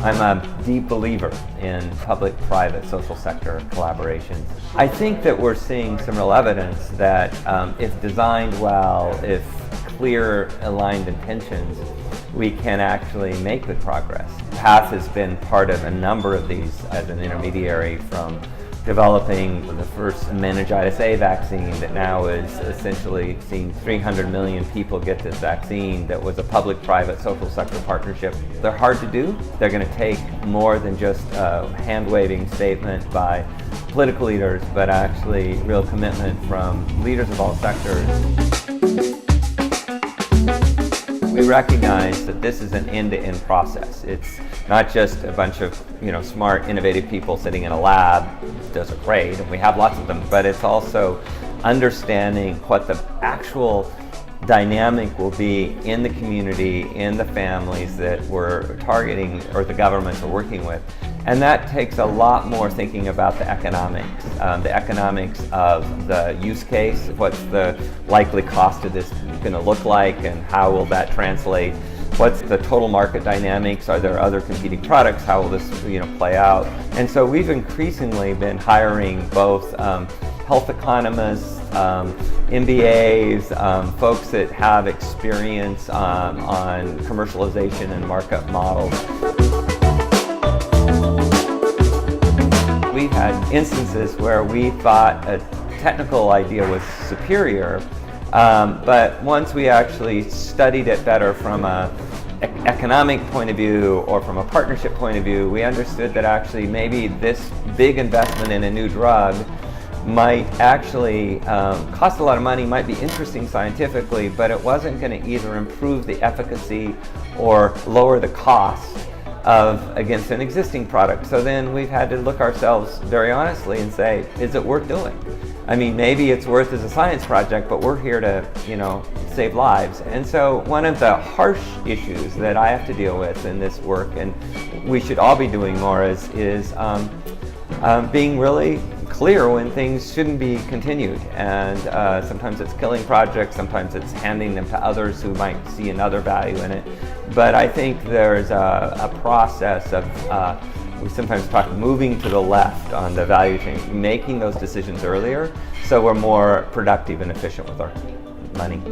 I'm a deep believer in public-private social sector collaborations. I think that we're seeing some real evidence that if designed well, if clear aligned intentions, we can actually make good progress. PATH has been part of a number of these as an intermediary, from developing the first meningitis A vaccine that now is essentially seeing 300 million people get this vaccine. That was a public-private social sector partnership. They're hard to do. They're going to take more than just a hand-waving statement by political leaders, but actually real commitment from leaders of all sectors. We recognize that this is an end-to-end process. It's not just a bunch of smart, innovative people sitting in a lab. Those are great, and we have lots of them, but it's also understanding what the actual dynamic will be in the community, in the families that we're targeting or the governments are working with. And that takes a lot more thinking about the economics of the use case. What's the likely cost of this going to look like, and how will that translate? What's the total market dynamics? Are there other competing products? How will this play out? And so we've increasingly been hiring both health economists, MBAs, folks that have experience on commercialization and markup models. We've had instances where we thought a technical idea was superior, but once we actually studied it better from an economic point of view or from a partnership point of view, we understood that actually maybe this big investment in a new drug might actually cost a lot of money, might be interesting scientifically, but it wasn't going to either improve the efficacy or lower the cost against an existing product. So then we've had to look ourselves very honestly and say, is it worth doing? I mean, maybe it's worth as a science project, but we're here to, save lives. And so one of the harsh issues that I have to deal with in this work, and we should all be doing more, is being really clear when things shouldn't be continued. And sometimes it's killing projects, sometimes it's handing them to others who might see another value in it. But I think there's a process of, we sometimes talk moving to the left on the value chain, making those decisions earlier so we're more productive and efficient with our money.